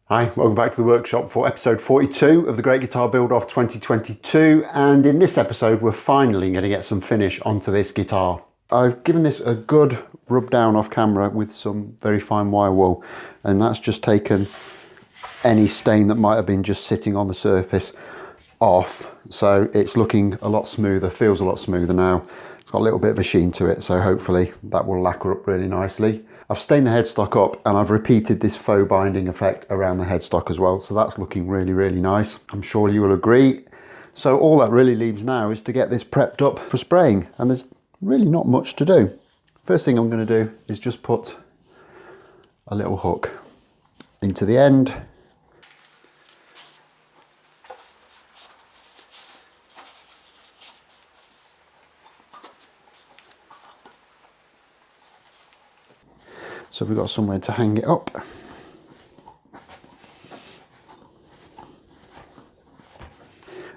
Hi, welcome back to the workshop for episode 42 of the Great Guitar Build Off 2022, and in this episode we're finally going to get some finish onto this guitar. I've given this a good rub down off camera with some very fine wire wool, and that's just taken any stain that might have been just sitting on the surface off, so it's looking a lot smoother, feels a lot smoother now. It's got a little bit of a sheen to it, so hopefully that will lacquer up really nicely. I've stained the headstock up and I've repeated this faux binding effect around the headstock as well, so that's looking really, really nice. I'm sure you will agree. So all that really leaves now is to get this prepped up for spraying, and there's really not much to do. First thing I'm going to do is just put a little hook into the end. So we've got somewhere to hang it up.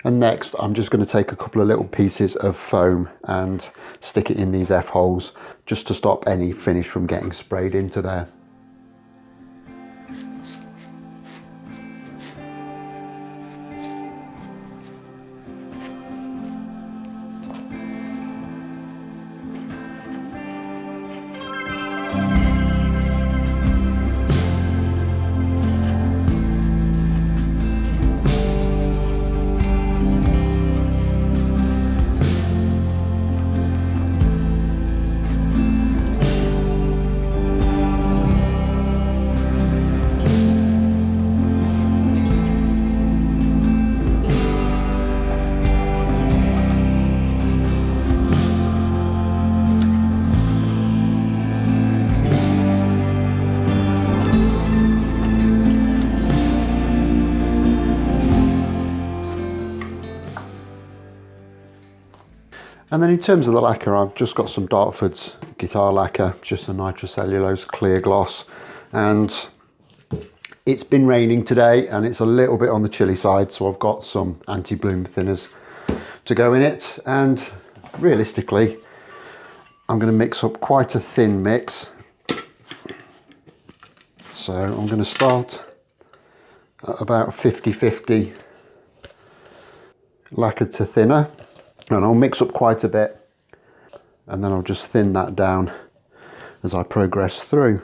And next I'm just going to take a couple of little pieces of foam and stick it in these F-holes just to stop any finish from getting sprayed into there. And then in terms of the lacquer, I've just got some Dartford's guitar lacquer, just a nitrocellulose clear gloss. And it's been raining today and it's a little bit on the chilly side, so I've got some anti-bloom thinners to go in it. And realistically, I'm going to mix up quite a thin mix. So I'm going to start at about 50-50 lacquer to thinner. And I'll mix up quite a bit, and then I'll just thin that down as I progress through.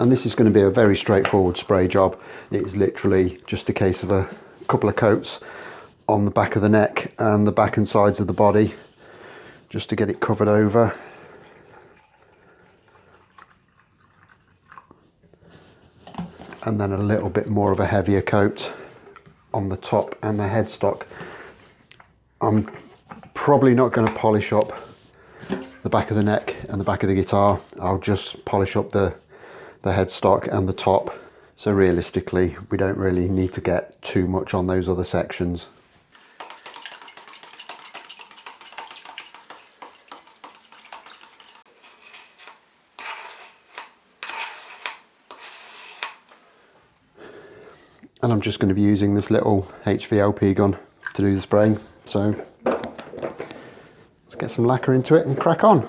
And this is going to be a very straightforward spray job. It's literally just a case of a couple of coats on the back of the neck and the back and sides of the body, just to get it covered over. And then a little bit more of a heavier coat on the top and the headstock. I'm probably not going to polish up the back of the neck and the back of the guitar. I'll just polish up the headstock and the top. So realistically, we don't really need to get too much on those other sections. And I'm just going to be using this little HVLP gun to do the spraying. So let's get some lacquer into it and crack on.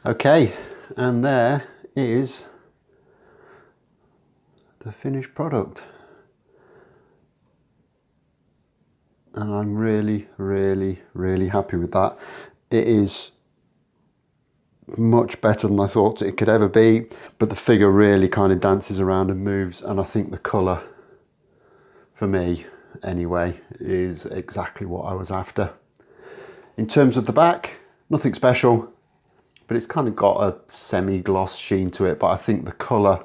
Okay, and there is the finished product. And I'm really, really, really happy with that. It is much better than I thought it could ever be, but the figure really kind of dances around and moves, and I think the colour, for me anyway, is exactly what I was after. In terms of the back, nothing special, but it's kind of got a semi-gloss sheen to it, but I think the colour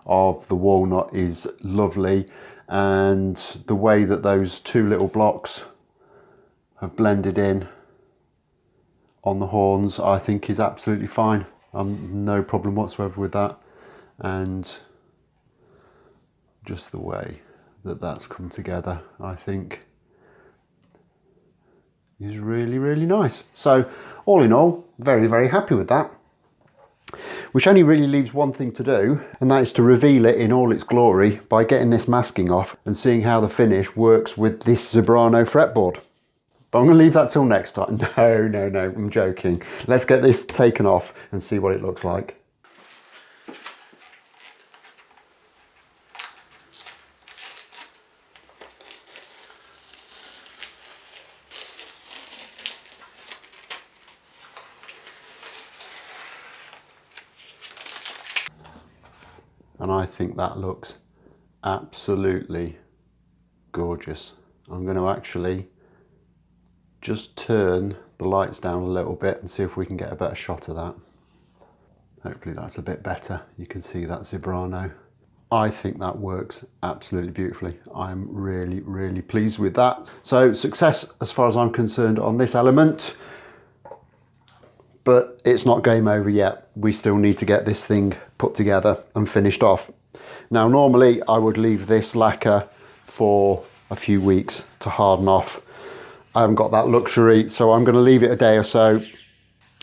of the walnut is lovely, and the way that those two little blocks have blended in on the horns, I think is absolutely fine. No problem whatsoever with that, and just the way that that's come together, I think is really, really nice. So all in all, very, very happy with that. Which only really leaves one thing to do, and that is to reveal it in all its glory by getting this masking off and seeing how the finish works with this Zebrano fretboard. But I'm going to leave that till next time. No, I'm joking. Let's get this taken off and see what it looks like. And I think that looks absolutely gorgeous. I'm going to actually just turn the lights down a little bit and see if we can get a better shot of that. Hopefully that's a bit better. You can see that Zebrano. I think that works absolutely beautifully. I'm really, really pleased with that. So success as far as I'm concerned on this element, but it's not game over yet. We still need to get this thing put together and finished off. Now, normally I would leave this lacquer for a few weeks to harden off. I haven't got that luxury, so I'm going to leave it a day or so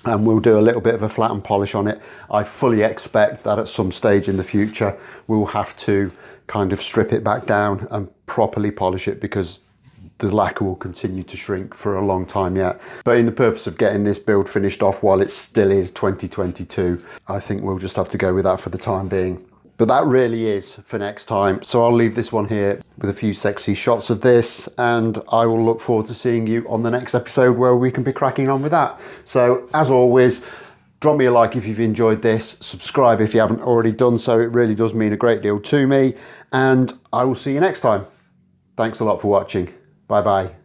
and we'll do a little bit of a flat and polish on it. I fully expect that at some stage in the future we'll have to kind of strip it back down and properly polish it, because the lacquer will continue to shrink for a long time yet. But in the purpose of getting this build finished off while it still is 2022, I think we'll just have to go with that for the time being. But that really is for next time. So I'll leave this one here with a few sexy shots of this, and I will look forward to seeing you on the next episode where we can be cracking on with that. So as always, drop me a like if you've enjoyed this, subscribe if you haven't already done so. It really does mean a great deal to me, and I will see you next time. Thanks a lot for watching. Bye bye.